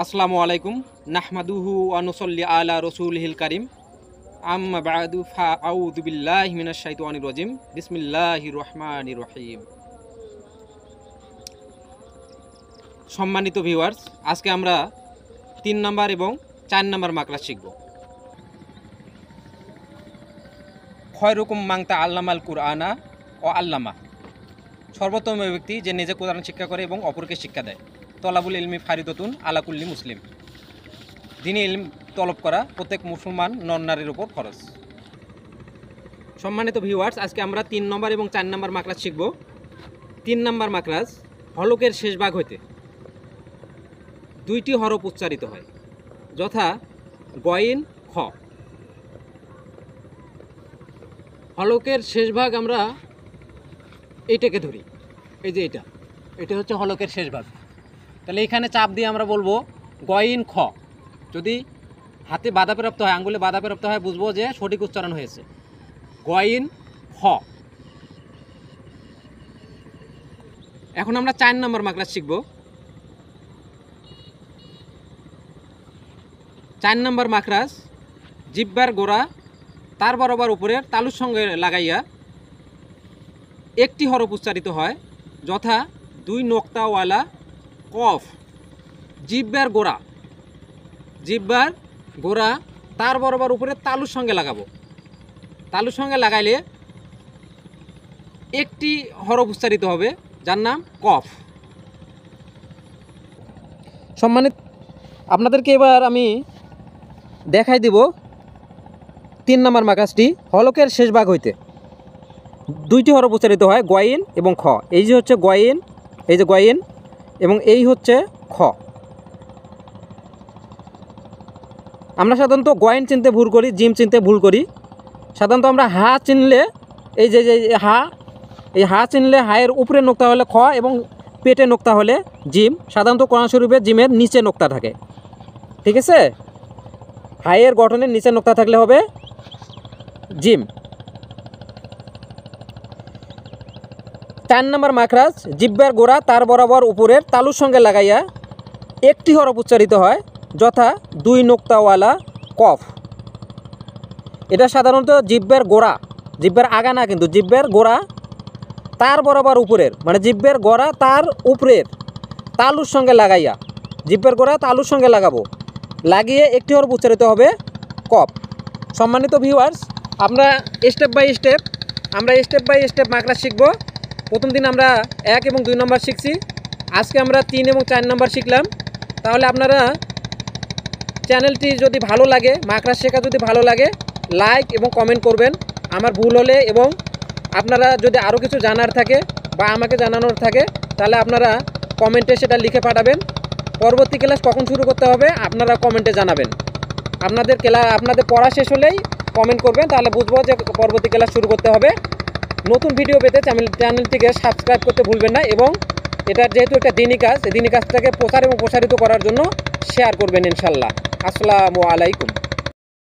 আসসালামু আলাইকুম নাহমাদুহু ওয়া নুসাল্লি আলা রাসূলিহিল কারীম আম্মা বা'দু ফাআউযু বিল্লাহি মিনাশ শাইতানির রাজিম বিসমিল্লাহির রহমানির রহিম। সম্মানিত ভিউয়ার্স, আজকে আমরা 3 নাম্বার এবং 4 নাম্বার মাকড়া শিখব। খয়রুকুম মান তাআল্লামাল কুরআনা ওয়া আল্লামা। সর্বোত্তম ব্যক্তি যে নিজে কোরআন শিক্ষা করে এবং অপরকে শিক্ষা দেয়। তলাবুল ইলমি ফারিদতুন আলা কুল্লি মুসলিম। দ্বীনি ইলম তলব করা প্রত্যেক মুসলমান নর নারীর উপর ফরজ। সম্মানিত ভিউয়ার্স, আজকে আমরা 3 নম্বর এবং 4 নম্বর মাকড়াজ শিখব। 3 নম্বর মাকড়াজ হলকের শেষ ভাগ হইতে 2টি হরফ উচ্চারিত হয়, যথা গইন খ। হলকের শেষ ভাগ আমরা এইটাকে ধরি, এই যে এটা হচ্ছে হলকের শেষ ভাগ। তাহলে এখানে চাপ দিয়ে আমরা বলবো গইন খ। যদি হাতে বাধাপ্রাপ্ত হয়, আঙ্গুলে বাধাপ্রাপ্ত হয়, বুঝবো যে সঠিক উচ্চারণ হয়েছে। গইন খ। এখন আমরা 4 নম্বর মাকড়াজ শিখব। 4 নম্বর মাকড়াজ জিহ্বার গোড়া তার বরাবর উপরের তালুর সঙ্গে লাগাইয়া একটি হরফ উচ্চারিত হয়, যথা 2 নোক্তাওয়ালা কফ। জিহ্বার গোড়া তার বরাবর উপরে তালুর সঙ্গে লাগাবো। তালুর সঙ্গে লাগাইলে একটি হরফ উচ্চারিত হবে, যার নাম কফ। সম্মানিত, আপনাদেরকে এবার আমি দেখাই দিব 3 নম্বর মাকড়াজটি। হলকের শেষ ভাগ হইতে 2টি হরফ উচ্চারিত হয়, গইন এবং খ। এই যে হচ্ছে গইন, এই যে গইন, এবং এই হচ্ছে খ। আমরা সাধারণত গয়েন চিনতে ভুল করি, জিম চিনতে ভুল করি। সাধারণত আমরা হা চিনলে, এই যে হা চিনলে হায়ের উপরে নোক্তা হলে খ এবং পেটে নোক্তা হলে জিম। সাধারণত কোরআন শরীফে জিমের নিচে নোক্তা থাকে, ঠিক আছে? হায়ের গঠনের নিচে নোক্তা থাকলে হবে জিম। 4 নম্বর মাকড়াজ জিহ্বার গোড়া তার বরাবর উপরের তালুর সঙ্গে লাগাইয়া একটি হরফ উচ্চারিত হয়, যথা 2 নোক্তাওয়ালা কফ। এটা সাধারণত জিহ্বার গোড়া, জিহ্বার আগা না, কিন্তু জিহ্বার গোড়া তার বরাবর উপরের, মানে জিহ্বার গোড়া তার উপরের তালুর সঙ্গে লাগাইয়া, জিহ্বার গোড়া তালুর সঙ্গে লাগাবো, লাগিয়ে একটি হরফ উচ্চারিত হবে কফ। সম্মানিত ভিউয়ার্স, আমরা স্টেপ বাই স্টেপ মাকড়া শিখব। প্রথম দিন আমরা 1 এবং 2 নম্বর শিখছি, আজকে আমরা 3 এবং 4 নম্বর শিখলাম। তাহলে আপনারা চ্যানেলটি যদি ভালো লাগে, মাকড়া শেখা যদি ভালো লাগে, লাইক এবং কমেন্ট করবেন আমার ভুল হলে, এবং আপনারা যদি আরও কিছু জানার থাকে বা আমাকে জানানোর থাকে, তাহলে আপনারা কমেন্টে সেটা লিখে পাঠাবেন। পরবর্তী ক্লাস কখন শুরু করতে হবে আপনারা কমেন্টে জানাবেন। আপনাদের পড়া শেষ হলেই কমেন্ট করবেন, তাহলে বুঝবো যে পরবর্তী ক্লাস শুরু করতে হবে। নতুন ভিডিও পেতে চ্যানেলটিকে সাবস্ক্রাইব করতে ভুলবেন না, এবং এটা যেহেতু একটা দিনী কাজ, এই দিনী কাজটাকে প্রচার এবং প্রসারিত করার জন্য শেয়ার করবেন ইনশাল্লাহ। আসসালামু আলাইকুম।